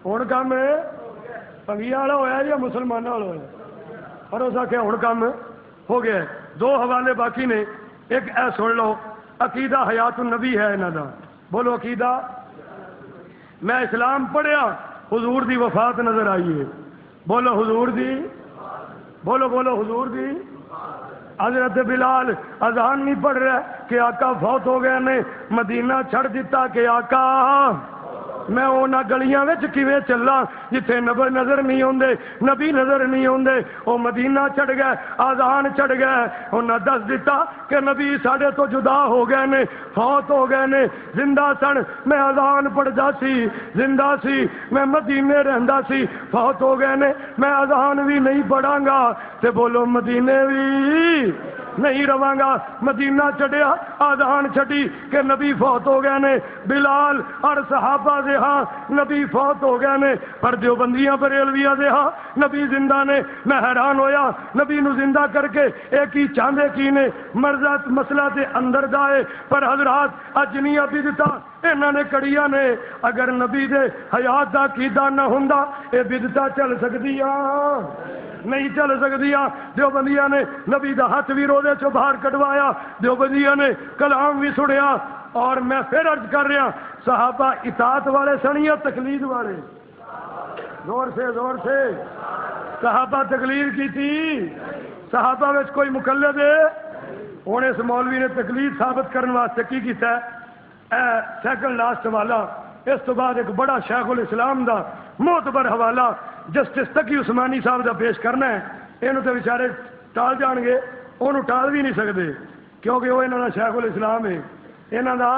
ہوں کام پنگیا والا ہوا یا مسلمانوں والا ہوا؟ پر اس آخیا ہوں کام ہو گیا. دو حوالے باقی نے. ایک اے سن لو، عقیدہ حیات النبی ہے انہوں کا. بولو عقیدہ. میں اسلام پڑھیا، حضور دی وفات نظر آئی ہے. بولو حضور دی، بولو بولو حضور دی. حضرت بلال اذان نہیں پڑھ رہا کہ آقا فوت ہو گئے نے، مدینہ چھڑ دیتا کہ آقا میں اونا گلیاں وچ کیویں چلا جتھے نبی نظر نہیں ہوندے، نبی نظر نہیں ہوندے. او مدینہ چڑھ گئے، آذان چڑھ گئے. انہاں دس دیتا کہ نبی ساڈے تو جدا ہو گئے نے، فوت ہو گئے نے. زندہ سن میں آذان پڑھدا سی، زندہ سی میں مدینے رہندا سی، فوت ہو گئے نے میں آذان بھی نہیں پڑھاں گا تے بولو مدینے بھی نہیں رواں گا. مدینہ چڑھیا، آذان چھڈی کہ نبی فوت ہو گئے نے. بلال اور صحابہ دے ہاں نبی فوت ہو گئے نے، پر دیوبندیاں بریلویاں دے ہاں نبی زندہ نے. میں حیران ہویا نبی نو زندہ کر کے ایک ہی چاندے کی نے مرضات مسئلہ دے اندر جائے. پر حضرات اجنیاں بدعتاں انہاں نے کڑیاں نے. اگر نبی دے حیات دا عقیدہ نہ ہوندا اے بدعتاں چل سکدیاں نہیں چل سکدیاں. دیوبندیاں نے نبی دا ہاتھ بھی روزے چوں باہر کڈوایا، دیوبندیاں نے کلام بھی سنیا. اور میں پھر عرض کر رہا صحابہ اطاعت والے سن یا تقلید والے؟ زور سے صحابہ تقلید کی تھی. صحابہ میں کوئی مقلد ہے؟ ہوں اس مولوی نے تقلید ثابت کرنے واسطے کی کیتا ہے؟ سیکنڈ لاسٹ والا. اس تو بعد ایک بڑا شیخ الاسلام دا معتبر حوالہ جسٹس تقی عثمانی صاحب دا پیش کرنا ہے. یہ تو بیچارے ٹال جان گے، انہوں ٹال بھی نہیں سکتے کیونکہ وہ انہوں کا شیخ الاسلام ہے. یہاں دا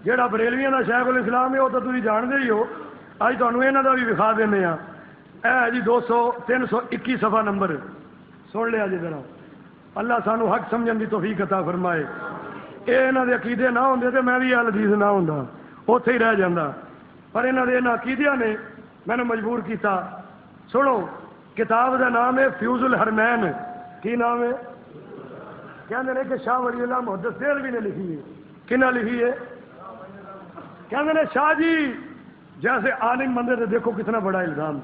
جہاں بریلویاں دا شیخ الاسلام ہے وہ تو تھی جانتے ہی ہو. اج تمہیں یہاں دا بھی وکھا دینے ہاں. اے جی 321 صفحہ نمبر سن لیا جی ذرا. اللہ سانو حق سمجھن دی توفیق عطا فرمائے. یہ یہاں دے عقیدے نہ ہوندے تے میں بھی اہل حدیث نہ ہوندا، اوتھے ہی رہ جاندا. پر یہاں دے عقیدیاں نے میں نے مجبور کیتا. سنو کتاب دا نام ہے فیوز الحرمین. کی نام ہے؟ کہتے ہیں کہ شاہ ولی اللہ محدث دہلوی نے لکھی ہے. کنہ لکھی ہے؟ کہتے ہیں شاہ جی جیسے عالم بندے سے دیکھو کتنا بڑا الزام.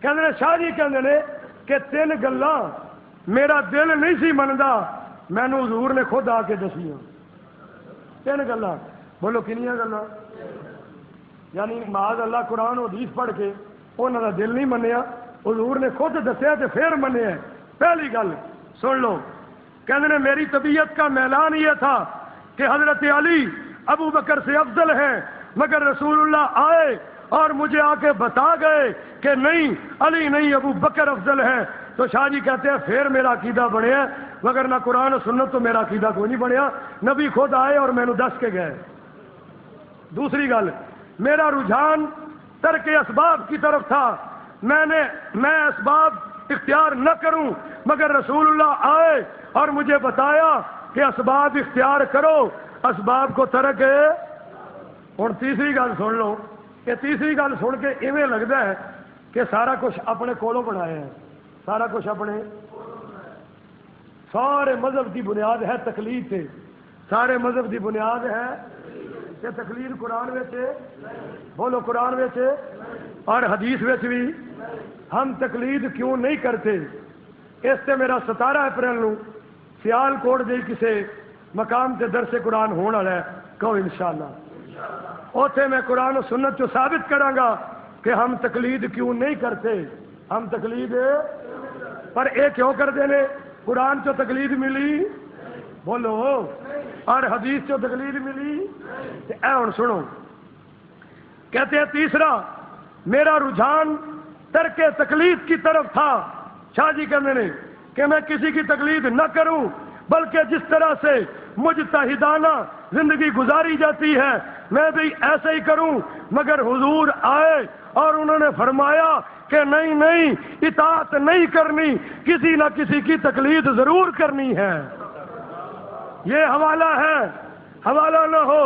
کہتے ہیں شاہ جی کہتے ہیں کہ 3 گلاں میرا دل نہیں سی منتا، مینو حضور نے خود آ کے دسیاں. 3 گلاں. بولو کنیاں گلاں؟ یعنی معاذ اللہ قرآن و حدیث پڑھ کے انہوں کا دل نہیں منیا، حضور نے خود دسیا تو پھر منیا. پہلی گل سن لو. کہتے ہیں میری طبیعت کا میلان یہ تھا کہ حضرت علی ابو بکر سے افضل ہے، مگر رسول اللہ آئے اور مجھے آ کے بتا گئے کہ نہیں علی نہیں ابو بکر افضل ہے. تو شاہ جی کہتے ہیں پھر میرا عقیدہ بنیا، مگر نہ قرآن و سنت تو میرا عقیدہ کوئی نہیں بنیا. نبی خود آئے اور میں نے دس کے گئے. دوسری گل میرا رجحان ترک اسباب کی طرف تھا. میں اسباب اختیار نہ کروں، مگر رسول اللہ آئے اور مجھے بتایا کہ اسباب اختیار کرو، اسباب کو ترک. ہوں تیسری گل سن لو. یہ تیسری گل سن کے ایویں لگتا ہے کہ سارا کچھ اپنے کولوں بنایا ہے. سارا کچھ اپنے سارے مذہب کی بنیاد ہے تقلید سے. سارے مذہب کی بنیاد ہے کہ تقلید قرآن میں بولو قرآن میں اور حدیث میں بھی. ہم تقلید کیوں نہیں کرتے؟ اس سے میرا 17 اپریل نو سیال کوٹ دے کسے مقام سے درس قرآن ہونے والا ہے. کہو انشاءاللہ اوتھے میں قرآن و سنت جو ثابت کراں گا کہ ہم تقلید کیوں نہیں کرتے. ہم تقلید پر اے کیوں کرتے ہیں؟ قرآن چو تقلید ملی بولو اور حدیث چو تقلید ملی. اے ہن سنو. کہتے ہیں تیسرا میرا رجحان ترک تقلید کی طرف تھا. شاہ جی کہتے ہیں کہ میں کسی کی تقلید نہ کروں، بلکہ جس طرح سے مجتہدانہ زندگی گزاری جاتی ہے میں بھی ایسے ہی کروں. مگر حضور آئے اور انہوں نے فرمایا کہ نہیں نہیں اطاعت نہیں کرنی، کسی نہ کسی کی تقلید ضرور کرنی ہے. یہ حوالہ ہے. حوالہ نہ ہو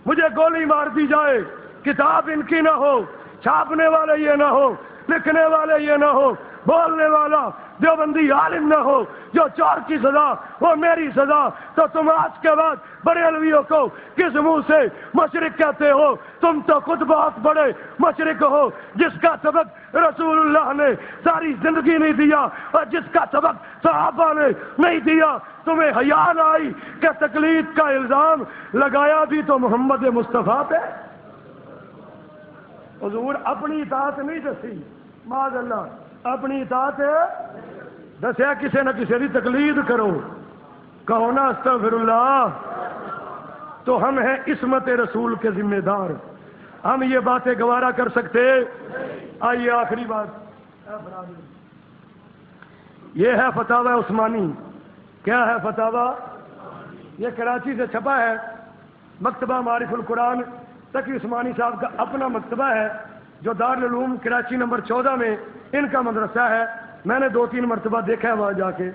مجھے گولی مار دی جائے، کتاب ان کی نہ ہو، چھاپنے والے یہ نہ ہو، لکھنے والے یہ نہ ہو، بولنے والا دیوبندی عالم نہ ہو جو چور کی سزا وہ میری سزا، تو تم آج کے بعد بریلویوں کو کس منہ سے مشرق کہتے ہو؟ تم تو خود بہت بڑے مشرق ہو، جس کا سبق رسول اللہ نے ساری زندگی نہیں دیا اور جس کا سبق صحابہ نے نہیں دیا۔ تمہیں حیا نہ آئی کہ تقلید کا الزام لگایا بھی تو محمد مصطفیٰ پہ؟ حضور اپنی اطاعت نہیں دسی، معاذ اللہ اپنی اطاعت دسیا کسی نہ کسی کی تقلید کرو، کہو نا استغفر اللہ۔ تو ہم ہیں عصمت رسول کے ذمہ دار، ہم یہ باتیں گوارا کر سکتے؟ آئیے آخری بات، یہ ہے فتاوی عثمانی۔ کیا ہے فتاوی؟ یہ کراچی سے چھپا ہے، مکتبہ معارف القرآن تقی عثمانی صاحب کا اپنا مکتبہ ہے جو دارالعلوم کراچی نمبر 14 میں ان کا مدرسہ ہے۔ میں نے 2-3 مرتبہ دیکھا ہے وہاں جا کے،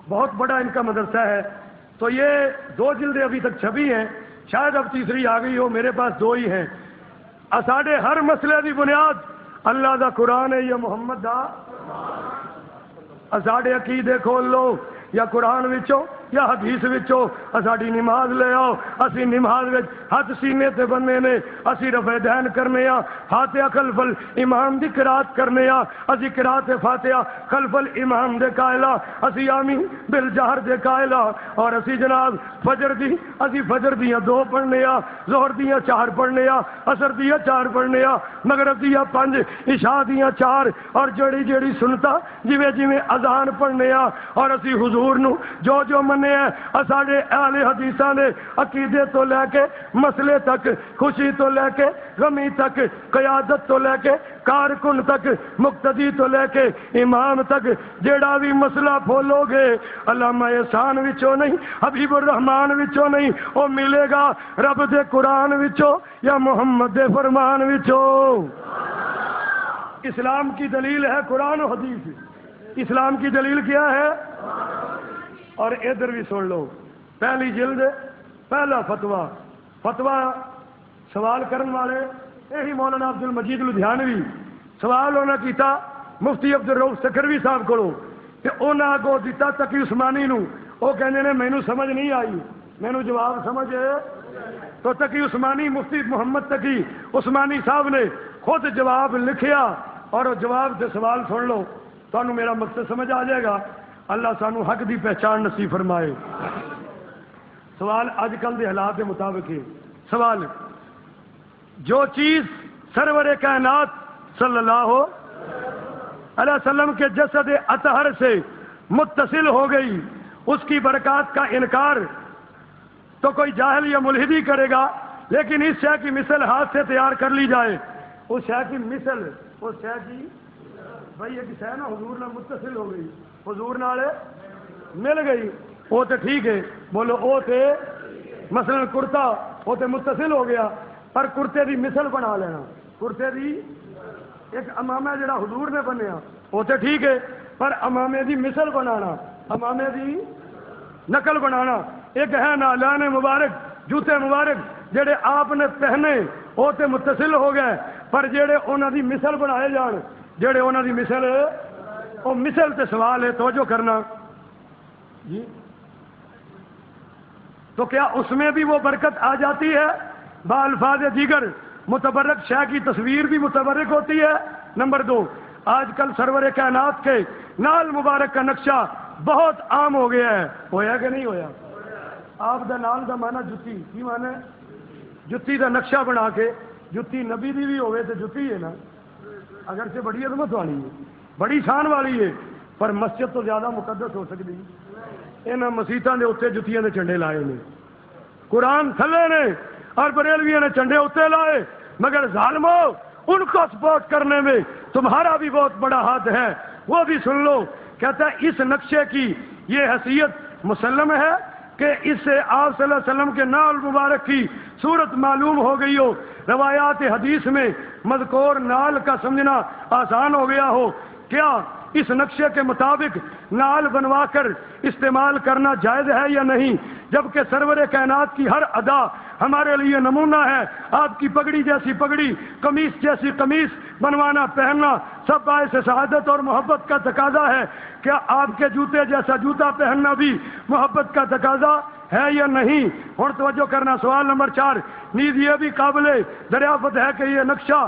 بہت بڑا ان کا مدرسہ ہے۔ تو یہ 2 جلدیں ابھی تک چھپی ہیں، شاید اب تیسری آ گئی ہو، میرے پاس 2 ہی ہیں۔ ساڈے ہر مسئلے کی بنیاد اللہ دا قرآن ہے یا محمد دا؟ ساڈے عقیدے کھول لو، یا قرآن وچوں یا حدیث وچوں ساڈی نماز لے آؤ، اسی نماز وچ ہاتھ سینے تے بننے نے، اسی رفع دین کرنے آ، فاتحہ خلف الامام دی قرات کرنے آ، اسی قرات فاتحہ خلف الامام دے قائلہ، اسی آمین بالجہر دے قائلہ، اور اسی جناب فجر دیاں 2 پڑھنے آ، ظہر دیاں 4 پڑھنے آ، عصر دیاں 4 پڑھنے آ، مغرب دیاں 5، عشاء دیاں 4، اور جڑی سنتا جویں اذان پڑھنے آ، اور اسی حضور نو جو منے ہیں ساڈے اہل حدیثاں نے عقیدے تو لے کے مسئلے تک، خوشی تو لے کے غمی تک، قیادت تو لے کے کارکن تک، مقتدی تو لے کے امام تک، جیڑا بھی مسئلہ بولو گے علامہ احسان وچوں نہیں، حبیب الرحمان وچوں نہیں، وہ ملے گا رب دے قرآن وچوں یا محمد دے فرمان وچوں۔ اسلام کی دلیل ہے قرآن و حدیث۔ اسلام کی دلیل کیا ہے؟ اور ادھر بھی سن لو، پہلی جلد پہلا فتویٰ سوال کرن والے یہی مولانا عبد المجید لدھیانوی، سوال انہاں کیتا مفتی عبد الرؤف سکھروی صاحب کو، کہ انہاں کو دیتا تقی عثمانی نو، وہ کہندے نے مینوں سمجھ نہیں آئی، مینوں جواب سمجھ تو تقی عثمانی مفتی محمد تقی عثمانی صاحب نے خود جواب لکھیا، اور وہ جواب سے سوال سن لو، تانوں میرا مقصد سمجھ آ جائے گا۔ اللہ سانو حق دی پہچان نصیب فرمائے۔ سوال اج کل دے حالات کے مطابق ہے۔ سوال، جو چیز سرور کائنات صلی اللہ علیہ وسلم کے جسد اطہر سے متصل ہو گئی، اس کی برکات کا انکار تو کوئی جاہل یا ملحدی کرے گا، لیکن اس شے کی مثل ہاتھ سے تیار کر لی جائے، اس شے کی مثل، اس شے کی بھائی ایک شے نا حضور نال متصل ہو گئی، حضور نال مل گئی، وہ تو ٹھیک ہے، بولو وہ تے مثلا کرتا وہ تے متصل ہو گیا، پر کرتے دی مثل بنا لینا، کرتے دی ایک امامہ جڑا حضور نے بنیا وہ تے ٹھیک ہے، پر امامے دی مثل بنانا، امامے دی نقل بنانا، ایک ہے نالان مبارک، جوتے مبارک جڑے آپ نے پہنے وہ تے متصل ہو گئے، پر جڑے انہاں دی مثل بنائے جان، جڑے انہاں دی مثل وہ مثل تے سوال ہے، توجہ کرنا جی، تو کیا اس میں بھی وہ برکت آ جاتی ہے؟ بالفاظ دیگر متبرک شے کی تصویر بھی متبرک ہوتی ہے۔ نمبر 2، آج کل سرور کائنات کے نال مبارک کا نقشہ بہت عام ہو گیا ہے، ہویا کہ نہیں ہویا؟ آپ دا نال دا مانا جتی، کی مانا ہے؟ جتی دا نقشہ بنا کے، جتی نبی دی بھی ہوئے تو جتی ہے نا، اگر سے بڑی عظمت والی ہے، بڑی شان والی ہے، پر مسجد تو زیادہ مقدس ہو سکتی۔ انہاں مسیتاں دے اتنے جتیاں دے چنڈے لائے نے، قرآن تھلے نے، اور بریلویوں نے چنڈے اتنے لائے، مگر ظالمو ان کو سپورٹ کرنے میں تمہارا بھی بہت بڑا ہاتھ ہے۔ وہ بھی سن لو، کہتا ہے اس نقشے کی یہ حیثیت مسلم ہے کہ اس سے آپ صلی اللہ علیہ وسلم کے نال مبارک کی صورت معلوم ہو گئی ہو، روایات حدیث میں مذکور نال کا سمجھنا آسان ہو گیا ہو، کیا اس نقشے کے مطابق نال بنوا کر استعمال کرنا جائز ہے یا نہیں؟ جبکہ سرور کائنات کی ہر ادا ہمارے لیے نمونہ ہے، آپ کی پگڑی جیسی پگڑی، قمیص جیسی قمیص بنوانا پہننا سب باعث سعادت اور محبت کا تقاضا ہے. کیا آپ کے جوتے جیسا جوتا پہننا بھی محبت کا تقاضا ہے یا نہیں؟ اور توجہ کرنا، سوال نمبر 4. نیز یہ بھی قابل دریافت ہے کہ یہ نقشہ